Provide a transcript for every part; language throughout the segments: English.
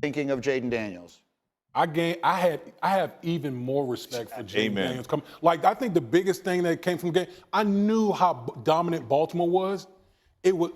thinking of Jayden Daniels? I have even more respect for Jayden Daniels. Like, I think the biggest thing that came from the game, I knew how dominant Baltimore was.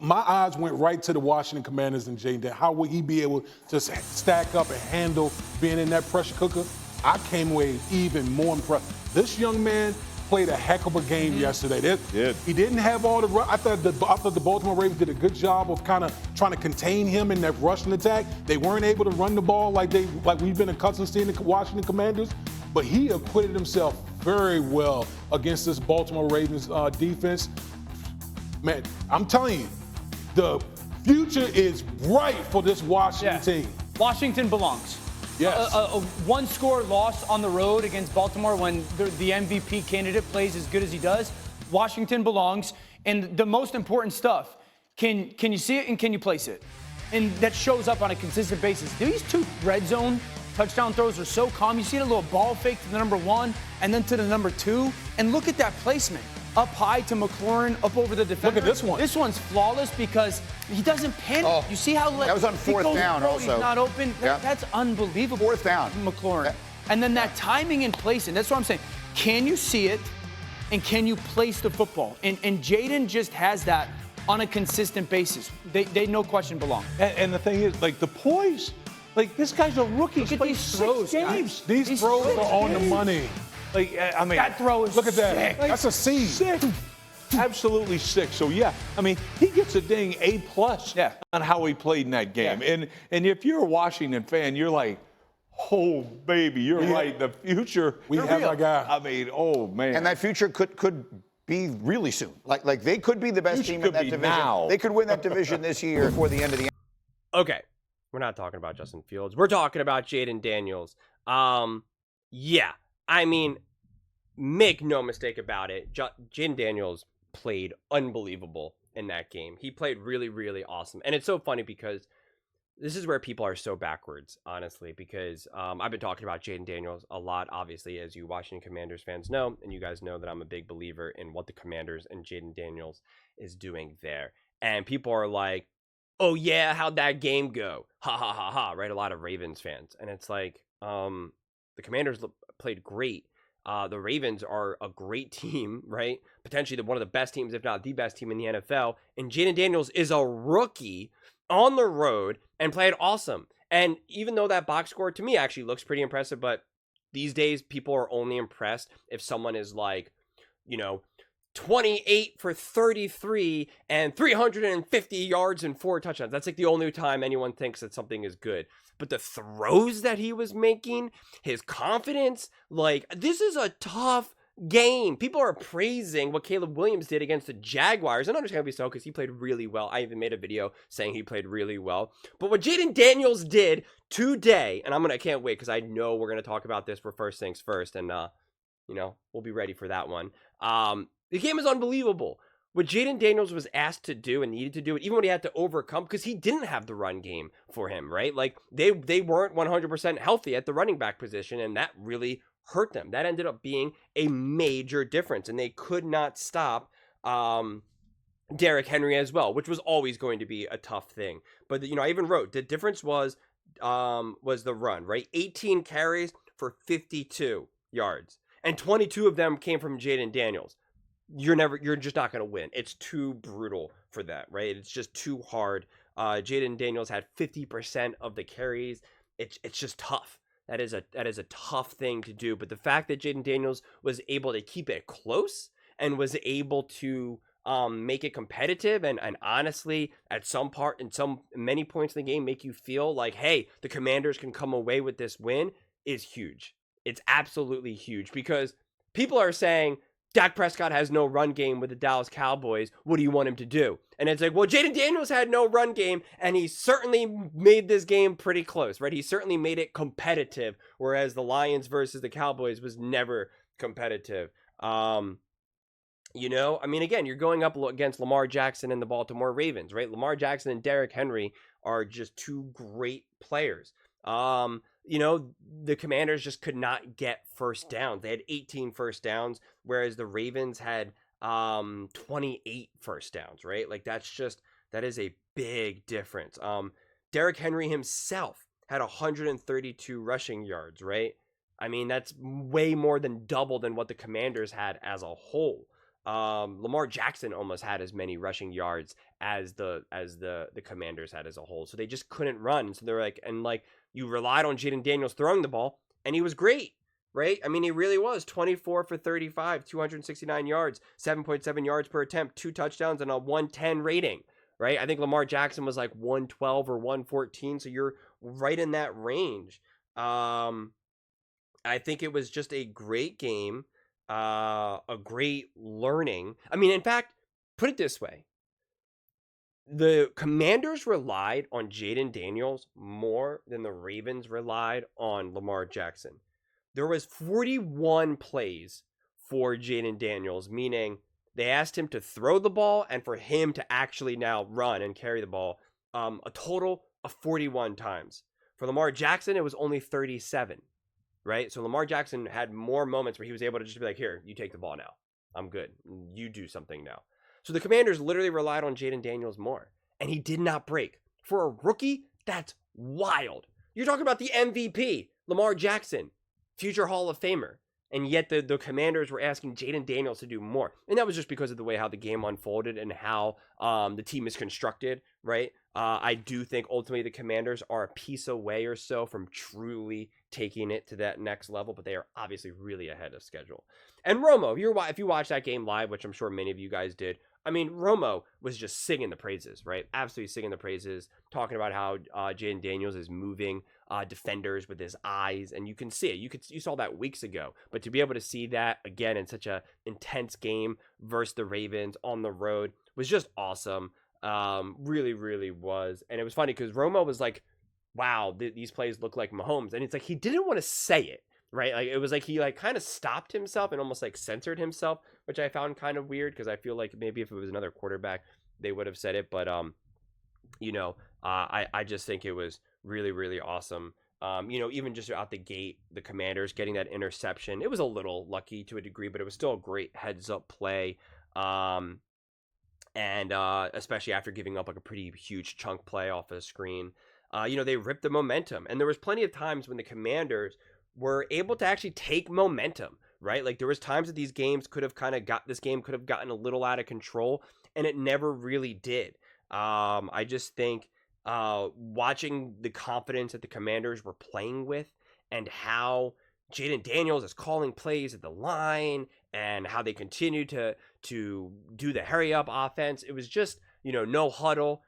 My eyes went right to the Washington Commanders and Jayden Daniels. How would he be able to stack up and handle being in that pressure cooker? I came away even more impressed. This young man played a heck of a game yesterday. He didn't have all the. I thought the Baltimore Ravens did a good job of kind of trying to contain him in that rushing attack. They weren't able to run the ball like we've been accustomed to seeing the Washington Commanders, but he acquitted himself very well against this Baltimore Ravens defense. Man, I'm telling you, the future is bright for this Washington team. Washington belongs. Yes. A one-score loss on the road against Baltimore when the MVP candidate plays as good as he does. Washington belongs. And the most important stuff, can you see it and can you place it? And that shows up on a consistent basis. These two red zone touchdown throws are so calm. You see a little ball fake to the number 1 and then to the number 2. And look at that placement. Up high to McLaurin, up over the defender. Look at this one. This one's flawless because he doesn't panic. Oh, you see how that was on fourth down also. He's not open. That's unbelievable. Fourth down. McLaurin. And then that timing and placing. That's what I'm saying. Can you see it and can you place the football? And Jayden just has that on a consistent basis. They no question belong. And the thing is, like, the poise. Like, this guy's a rookie. Look at these throws, games. These throws are on the money. Like, I mean, that throw is look at that. sick. That's a seed. Sick. Absolutely sick. So yeah, I mean, he gets a dang A+ on how he played in that game. And if you're a Washington fan, you're like, oh baby, you're right. The future. We have our guy. I mean, oh man. And that future could be really soon. Like they could be the best team in that division. Now. They could win that division this year before the end of the. Okay, we're not talking about Justin Fields. We're talking about Jayden Daniels. Yeah, I mean, make no mistake about it. Jayden Daniels played unbelievable in that game. He played really, really awesome. And it's so funny because this is where people are so backwards, honestly, because I've been talking about Jayden Daniels a lot, obviously, as you Washington Commanders fans know, and you guys know that I'm a big believer in what the Commanders and Jayden Daniels is doing there. And people are like, oh yeah, how'd that game go? Ha ha ha ha, right? A lot of Ravens fans. And it's like, the Commanders played great. The Ravens are a great team, right? Potentially one of the best teams, if not the best team in the NFL. And Jayden Daniels is a rookie on the road and played awesome. And even though that box score to me actually looks pretty impressive, but these days people are only impressed if someone is like, 28 for 33 and 350 yards and 4 touchdowns. That's like the only time anyone thinks that something is good. But the throws that he was making, his confidence, like, this is a tough game. People are praising what Caleb Williams did against the Jaguars, and understandably so, because he played really well. I even made a video saying he played really well. But what Jayden Daniels did today, and I can't wait, because I know we're going to talk about this for first things first, and, we'll be ready for that one. The game is unbelievable. What Jayden Daniels was asked to do and needed to do, even when he had to overcome, because he didn't have the run game for him, right? Like, they weren't 100% healthy at the running back position, and that really hurt them. That ended up being a major difference, and they could not stop Derrick Henry as well, which was always going to be a tough thing. But, I even wrote, the difference was the run, right? 18 carries for 52 yards, and 22 of them came from Jayden Daniels. You're just not going to win. It's too brutal for that, right? It's just too hard. Jayden Daniels had 50% of the carries. It's just tough. That is a tough thing to do. But the fact that Jayden Daniels was able to keep it close and was able to make it competitive and honestly, at many points in the game, make you feel like, hey, the Commanders can come away with this win is huge. It's absolutely huge, because people are saying, Dak Prescott has no run game with the Dallas Cowboys. What do you want him to do? And it's like, well, Jayden Daniels had no run game, and he certainly made this game pretty close, right? He certainly made it competitive, whereas the Lions versus the Cowboys was never competitive. Again, you're going up against Lamar Jackson and the Baltimore Ravens, right? Lamar Jackson and Derrick Henry are just two great players. The Commanders just could not get first downs. They had 18 first downs, whereas the Ravens had 28 first downs, right? Like, that is a big difference. Derrick Henry himself had 132 rushing yards, right? I mean, that's way more than double than what the Commanders had as a whole. Lamar Jackson almost had as many rushing yards as the Commanders had as a whole. So they just couldn't run. So they're like, and like you relied on Jayden Daniels throwing the ball, and he was great, right? I mean, he really was 24 for 35, 269 yards, 7.7 yards per attempt, 2 touchdowns, and a 110 rating, right? I think Lamar Jackson was like 112 or 114. So you're right in that range. I think it was just a great game, a great learning. I mean, in fact, put it this way. The Commanders relied on Jayden Daniels more than the Ravens relied on Lamar Jackson. There was 41 plays for Jayden Daniels, meaning they asked him to throw the ball and for him to actually now run and carry the ball a total of 41 times. For Lamar Jackson, it was only 37. Right? So Lamar Jackson had more moments where he was able to just be like, here, you take the ball now. I'm good. You do something now. So the Commanders literally relied on Jayden Daniels more. And he did not break. For a rookie, that's wild. You're talking about the MVP, Lamar Jackson, future Hall of Famer. And yet the Commanders were asking Jayden Daniels to do more. And that was just because of the way how the game unfolded and how the team is constructed, right? I do think ultimately the Commanders are a piece away or so from truly taking it to that next level, but they are obviously really ahead of schedule. And Romo, if you watched that game live, which I'm sure many of you guys did, I mean, Romo was just singing the praises, right? Absolutely singing the praises, talking about how Jayden Daniels is moving defenders with his eyes, and you can see it. You saw that weeks ago, but to be able to see that again in such a intense game versus the Ravens on the road was just awesome. Really, really was. And it was funny because Romo was like, wow, these plays look like Mahomes. And it's like, he didn't want to say it, right? Like, it was like, he like kind of stopped himself and almost like censored himself, which I found kind of weird because I feel like maybe if it was another quarterback, they would have said it. But, I just think it was really, really awesome. Even just out the gate, the Commanders getting that interception, it was a little lucky to a degree, but it was still a great heads up play. And especially after giving up like a pretty huge chunk play off the screen, they ripped the momentum. And there was plenty of times when the Commanders were able to actually take momentum, right? Like there was times that this game could have gotten a little out of control, and it never really did. I just think watching the confidence that the Commanders were playing with and how Jayden Daniels is calling plays at the line and how they continue to do the hurry up offense. It was just, no huddle.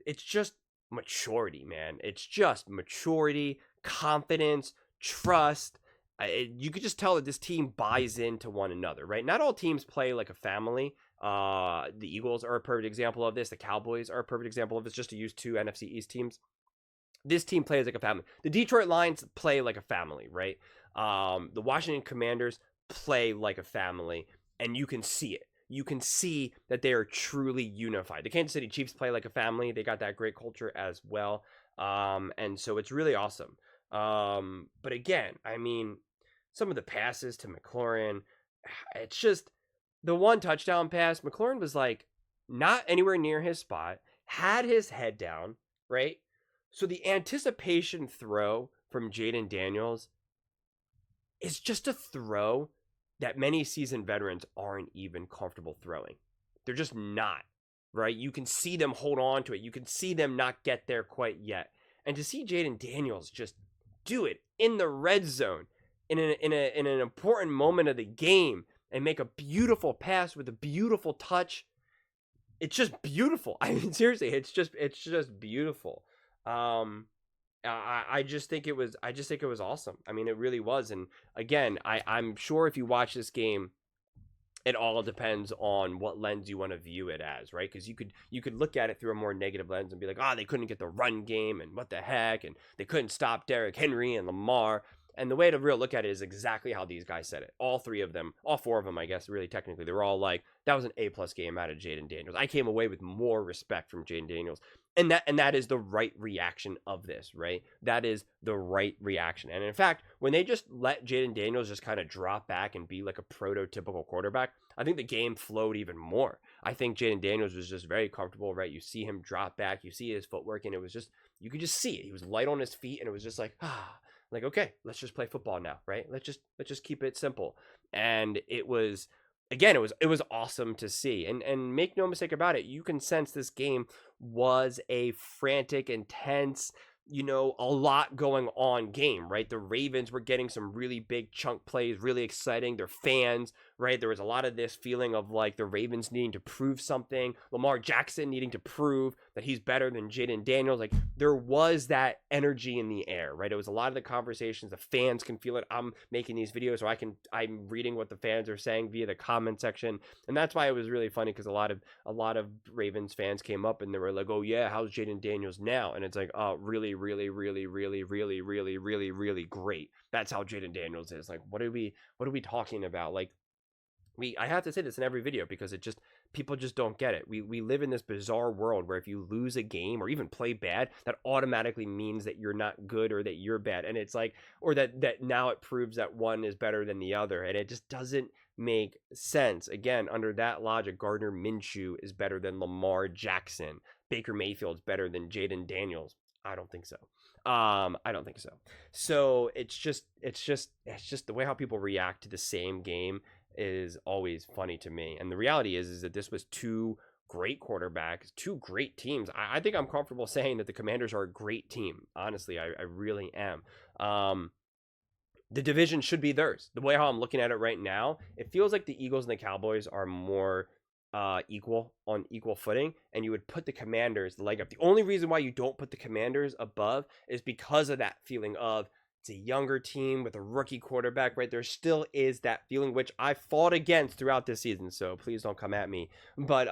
It's just maturity, man. It's just maturity, confidence, trust. You could just tell that this team buys into one another, right? Not all teams play like a family. The Eagles are a perfect example of this. The Cowboys are a perfect example of this, just to use 2 NFC East teams. This team plays like a family. The Detroit Lions play like a family, right? The Washington Commanders play like a family, and you can see it. You can see that they are truly unified. The Kansas City Chiefs play like a family. They got that great culture as well. And so it's really awesome. But again, I mean, some of the passes to McLaurin, it's just the one touchdown pass. McLaurin was like not anywhere near his spot, had his head down, right? So the anticipation throw from Jayden Daniels is just a throw that many seasoned veterans aren't even comfortable throwing. They're just not, right? You can see them hold on to it. You can see them not get there quite yet. And to see Jayden Daniels just do it in the red zone in an important moment of the game and make a beautiful pass with a beautiful touch, it's just beautiful. I mean, seriously, it's just beautiful. I just think it was awesome. I mean, it really was. And again, I'm sure if you watch this game, it all depends on what lens you want to view it as, right? Because you could look at it through a more negative lens and be like, they couldn't get the run game and what the heck, and they couldn't stop Derrick Henry and Lamar. And the way to really look at it is exactly how these guys said it. All 4 of them, I guess, really technically, they were all like, that was an A+ game out of Jayden Daniels. I came away with more respect from Jayden Daniels And that is the right reaction of this, right? That is the right reaction. And in fact, when they just let Jayden Daniels just kind of drop back and be like a prototypical quarterback, I think the game flowed even more. I think Jayden Daniels was just very comfortable, right? You see him drop back, you see his footwork, and it was just, you could just see it. He was light on his feet, and it was just like, like, okay, let's just play football now, right? Let's just keep it simple. And it was, again, it was awesome to see. And make no mistake about it, you can sense this game was a frantic, intense, a lot going on game, right? The Ravens were getting some really big chunk plays, really exciting. Their fans, right? There was a lot of this feeling of like the Ravens needing to prove something, Lamar Jackson needing to prove that he's better than Jayden Daniels. Like, there was that energy in the air, right? It was a lot of the conversations. The fans can feel it. I'm making these videos, so I'm reading what the fans are saying via the comment section. And that's why it was really funny, because a lot of Ravens fans came up and they were like, oh yeah, how's Jayden Daniels now? And it's like, oh, really, really, really, really, really, really, really, really great. That's how Jayden Daniels is. Like, what are we talking about? Like, I have to say this in every video, because people just don't get it. We live in this bizarre world where if you lose a game or even play bad, that automatically means that you're not good or that you're bad. And it's like, or that now it proves that one is better than the other. And it just doesn't make sense. Again, under that logic, Gardner Minshew is better than Lamar Jackson. Baker Mayfield's better than Jayden Daniels. I don't think so. I don't think so. So it's just the way how people react to the same game is always funny to me. And the reality is that this was two great quarterbacks, two great teams. I think I'm comfortable saying that the Commanders are a great team. Honestly, I really am. The division should be theirs. The way how I'm looking at it right now, it feels like the Eagles and the Cowboys are more equal footing, and you would put the Commanders the leg up. The only reason why you don't put the Commanders above is because of that feeling of, it's a younger team with a rookie quarterback, right? There still is that feeling, which I fought against throughout this season, so please don't come at me. But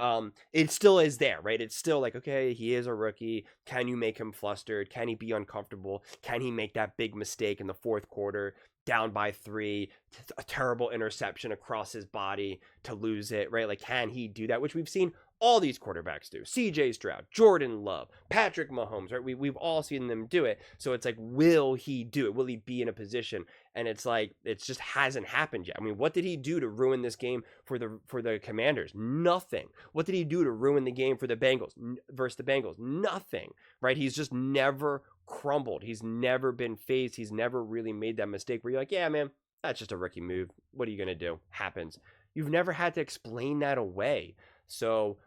it still is there, right? It's still like, okay, he is a rookie. Can you make him flustered? Can he be uncomfortable? Can he make that big mistake in the fourth quarter, down by 3, a terrible interception across his body to lose it, right? Like, can he do that? Which we've seen all these quarterbacks do. CJ Stroud, Jordan Love, Patrick Mahomes, right? We've all seen them do it. So it's like, will he do it? Will he be in a position? And it's like, it just hasn't happened yet. I mean, what did he do to ruin this game for the Commanders? Nothing. What did he do to ruin the game for the Bengals versus the Bengals? Nothing, right? He's just never crumbled. He's never been phased. He's never really made that mistake where you're like, yeah, man, that's just a rookie move. What are you going to do? Happens. You've never had to explain that away. So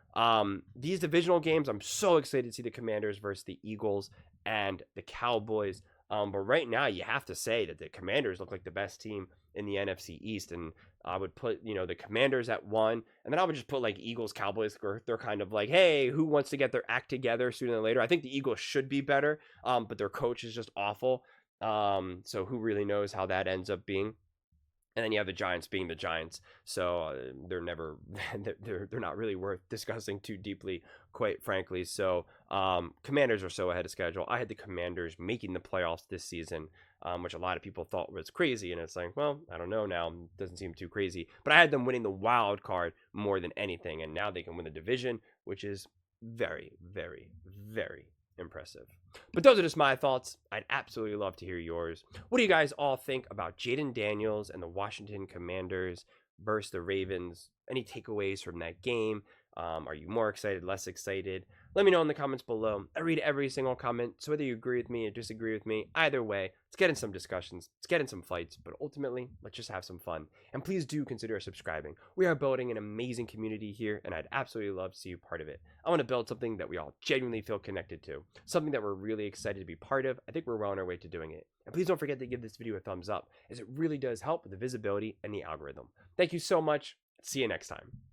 these divisional games, I'm so excited to see the Commanders versus the Eagles and the Cowboys. But right now, you have to say that the Commanders look like the best team in the NFC East. And I would put, the Commanders at 1. And then I would just put like Eagles, Cowboys. They're kind of like, hey, who wants to get their act together sooner than later? I think the Eagles should be better, but their coach is just awful. So who really knows how that ends up being? And then you have the Giants being the Giants. So they're not really worth discussing too deeply, quite frankly. So Commanders are so ahead of schedule. I had the Commanders making the playoffs this season, which a lot of people thought was crazy. And it's like, well, I don't know now. It doesn't seem too crazy. But I had them winning the wild card more than anything. And now they can win the division, which is very, very, very impressive. But those are just my thoughts. I'd absolutely love to hear yours. What do you guys all think about Jayden Daniels and the Washington Commanders versus the Ravens? Any takeaways from that game? Are you more excited, less excited? Let me know in the comments below. I read every single comment, so whether you agree with me or disagree with me, either way, let's get in some discussions, let's get in some fights, but ultimately, let's just have some fun. And please do consider subscribing. We are building an amazing community here, and I'd absolutely love to see you part of it. I want to build something that we all genuinely feel connected to, something that we're really excited to be part of. I think we're well on our way to doing it. And please don't forget to give this video a thumbs up, as it really does help with the visibility and the algorithm. Thank you so much. See you next time.